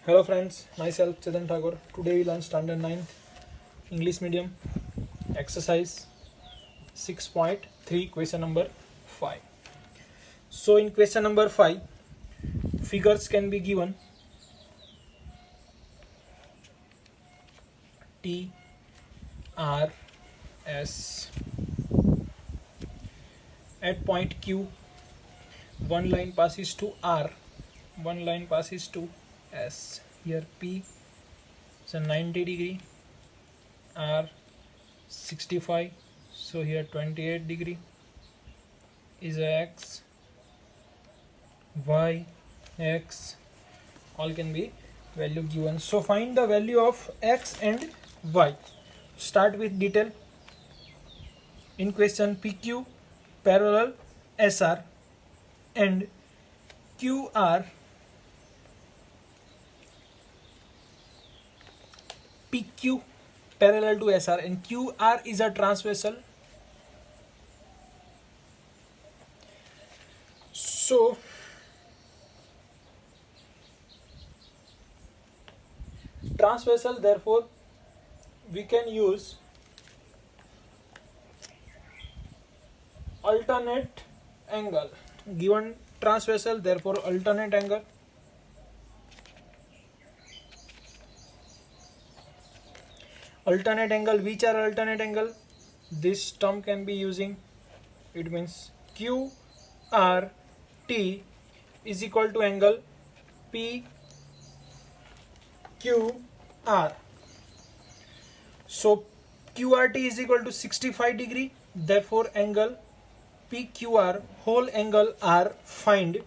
Hello friends, myself Chetan Thakur. Today we learn standard 9th English medium exercise 6.3 question number 5. So in question number 5, figures can be given T, R, S at point Q. One line passes to R, one line passes to S. Here P is a 90 degree, R 65, so here 28 degree is a X, Y, X, all can be value given. So find the value of X and Y. Start with detail. In question, PQ parallel SR and QR PQ parallel to SR and QR is a transversal. So transversal, therefore we can use alternate angle. Given transversal, therefore alternate angle. Alternate angle, which are alternate angle? This term can be using, it means QRT is equal to angle PQR. So QRT is equal to 65 degree, therefore angle PQR whole angle R find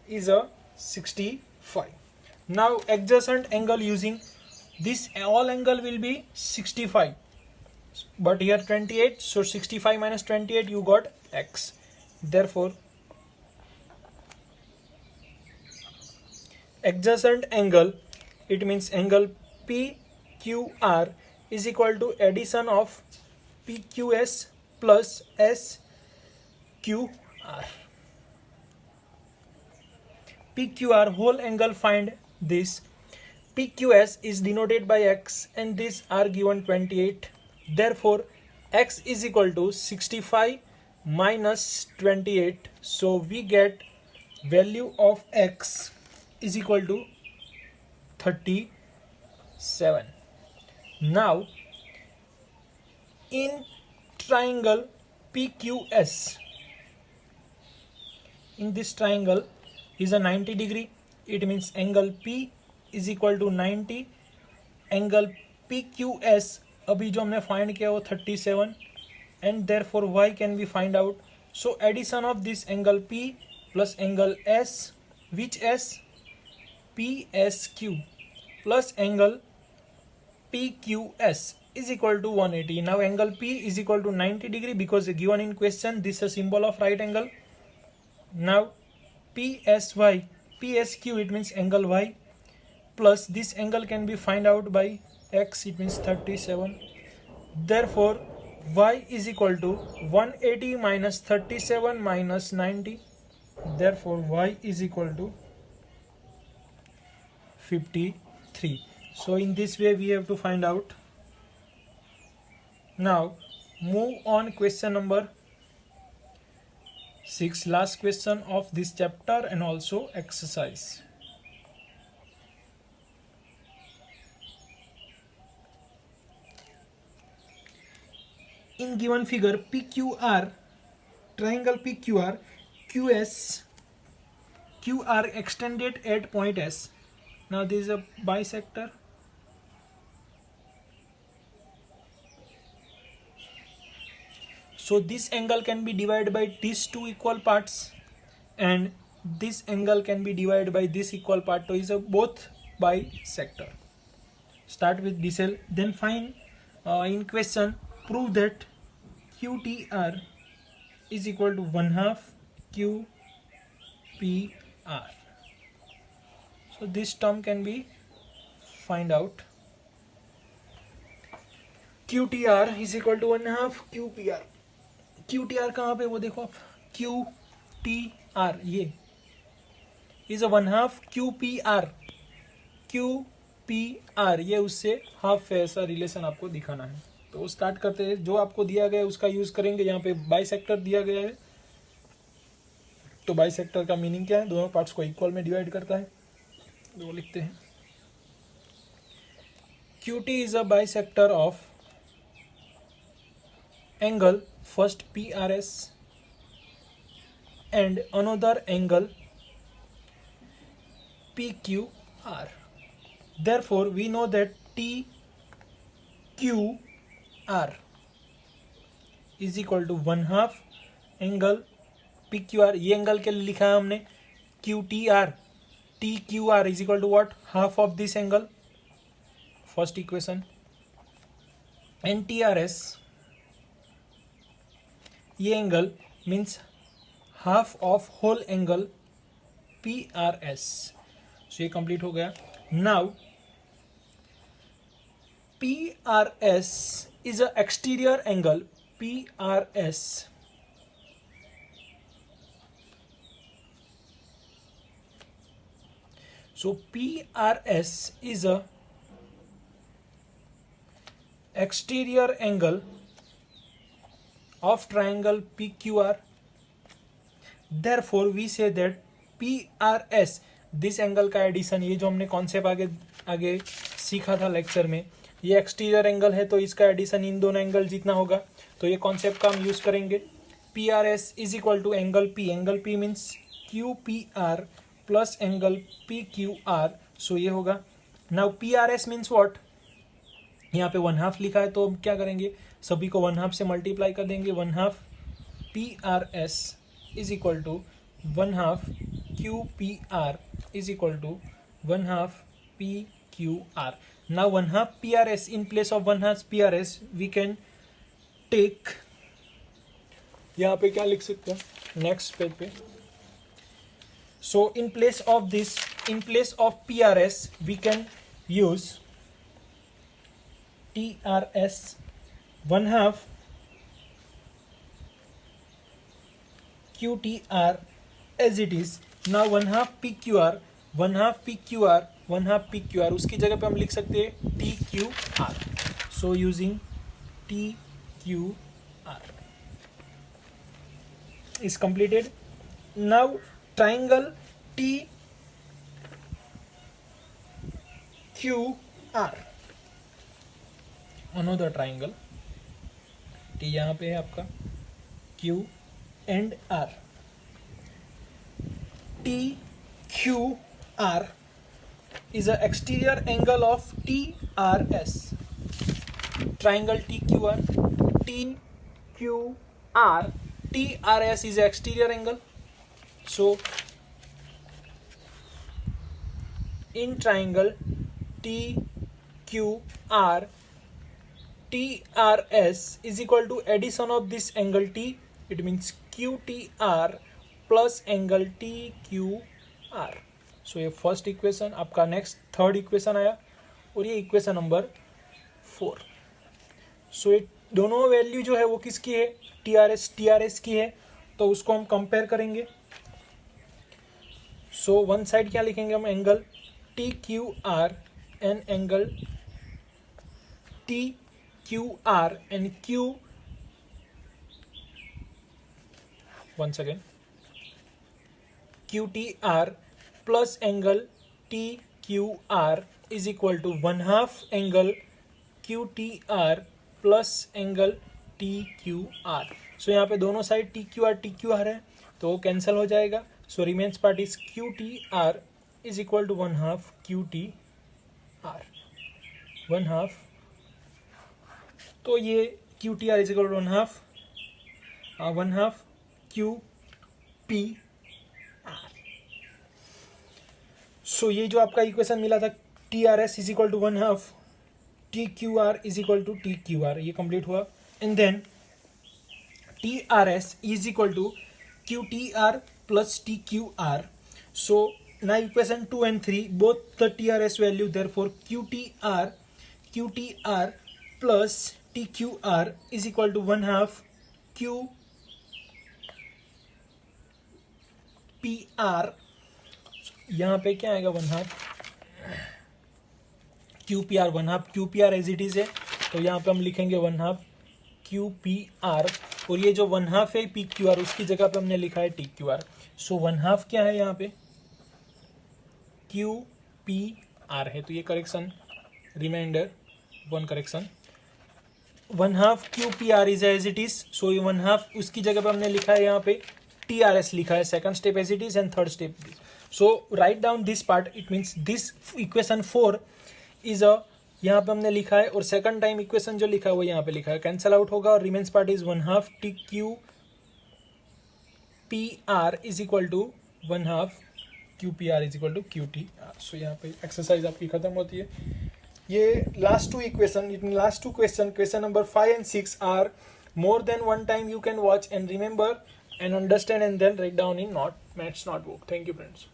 is a 65. Now adjacent angle, using this all angle will be 65, but here 28, so 65 minus 28 you got X. Therefore adjacent angle, it means angle PQR is equal to addition of PQS plus SQR. PQR whole angle find this. PQS is denoted by X and these are given 28. Therefore X is equal to 65 minus 28. So we get value of X is equal to 37. Now in triangle PQS, in this triangle is a 90 degree, it means angle P is equal to 90, angle PQS अभी जो हमने find किया वो 37 and therefore y can be find out. So addition of this angle P plus angle S, which S? PSQ plus angle PQS is equal to 180. Now angle P is equal to 90 degree because given in question this is a symbol of right angle. Now PSY, PSQ, it means angle Y, plus this angle can be find out by X, it means 37. Therefore Y is equal to 180 minus 37 minus 90. Therefore Y is equal to 53. So in this way we have to find out. Now move on question number 6, last question of this chapter and also exercise. In given figure PQR, triangle PQR, QR extended at point S. Now this is a bisector. So this angle can be divided by these two equal parts and this angle can be divided by this equal part. So is a both bisector. Start with diesel, then find in question prove that QTR is equal to 1/2 QPR. So this term can be find out. QTR is equal to 1/2 QPR. QTR कहाँ पे वो देखो आप, QTR ये is a 1/2 QPR. QPR, ये उससे half है, ऐसा रिलेशन आपको दिखाना है। तो स्टार्ट करते हैं। जो आपको दिया गया है उसका यूज करेंगे। यहाँ पे बाइसेक्टर दिया गया है, तो बाइसेक्टर का मीनिंग क्या है? दोनों पार्ट्स को इक्वल में डिवाइड करता है। तो लिखते हैं QT is a bisector of angle first PRS and another angle PQR. Therefore, we know that TQR is equal to 1/2 angle PQR। ये एंगल के लिए लिखा है हमने QTR, TQR is equal to what? Half of this angle, first equation. And TRS, ये angle means half of whole angle PRS। So ये complete हो गया। Now PRS is a exterior angle, PRS so PRS is a exterior angle of triangle PQR. Therefore we say that PRS, this angle का addition, ये जो हमने concept आगे सीखा था लेक्चर में, ये एक्सटीरियर एंगल है तो इसका एडिशन इन दोनों एंगल जितना होगा। तो ये कॉन्सेप्ट का हम यूज करेंगे। PRS is equal to angle P, angle P means QPR plus angle PQR। So ये होगा। Now PRS means what? यहाँ पे 1/2 लिखा है तो हम क्या करेंगे? सभी को 1/2 से मल्टीप्लाई कर देंगे। 1/2 PRS is equal to 1/2 QPR is equal to 1/2 PQR. Now 1/2 PRS, in place of 1/2 PRS we can take, यहाँ पे क्या लिख सकते हैं नेक्स्ट पेज पे? So in place of this, in place of PRS we can use TRS 1/2 QTR as it is. Now 1/2 PQR, 1/2 PQR, 1/2 PQR, उसकी जगह पे हम लिख सकते हैं TQR. So using TQR is completed. Now triangle TQR, another triangle, T यहाँ पे है आपका, Q and R. TQR is an exterior angle of TRS. Triangle TQR, TQR, TRS is an exterior angle. So in triangle TQR, TRS is equal to addition of this angle T. It means QTR plus angle TQR। सो ये first equation. आपका next third equation आया और ये equation number 4। सो ये दोनों value जो है वो किसकी है? TRS की है। तो उसको हम कंपेयर करेंगे। सो वन साइड क्या लिखेंगे हम? Angle TQR and angle TQR and Q, once again QTR plus angle TQR is equal to 1/2 angle QTR plus angle TQR. सो यहाँ पे दोनों साइड TQR है तो वो कैंसिल हो जाएगा। So remains part is QTR is equal to 1/2 QTR, 1/2। तो ये QTR is equal to 1/2 QP। सो ये जो आपका इक्वेशन मिला था TRS is equal to 1/2 TQR is equal to TQR, ये कंप्लीट हुआ। And then TRS is equal to QTR plus TQR। So now equation 2 and 3 both the TRS value, therefore QTR plus TQR is equal to 1/2 QPR। यहाँ पे क्या आएगा? 1/2 Q P R one half Q P R as it is है, तो यहाँ पे हम लिखेंगे one half Q P R, और ये जो वन हाफ है पी क्यू आर उसकी जगह पे हमने लिखा है T Q R. So one half क्या है यहाँ पे क्यू पी आर है, तो ये correction reminder one correction, one half Q P R is as it is. So ये वन हाफ उसकी जगह पे हमने लिखा है यहाँ पे टी आर एस लिखा है, second step as it is and third step. So write down this part, it means this equation 4 is a, यहाँ पे हमने लिखा है, और सेकंड टाइम इक्वेशन जो लिखा है वो यहाँ पे लिखा है, कैंसल आउट होगा, और remains part is one half T Q P R is equal to one half Q P R is equal to Q T R. So यहाँ पे एक्सरसाइज आपकी खत्म होती है। ये last two equation, last two question number 5 and 6 are more than one time, you can watch and remember and understand and then write down in maths notebook. Thank you friends.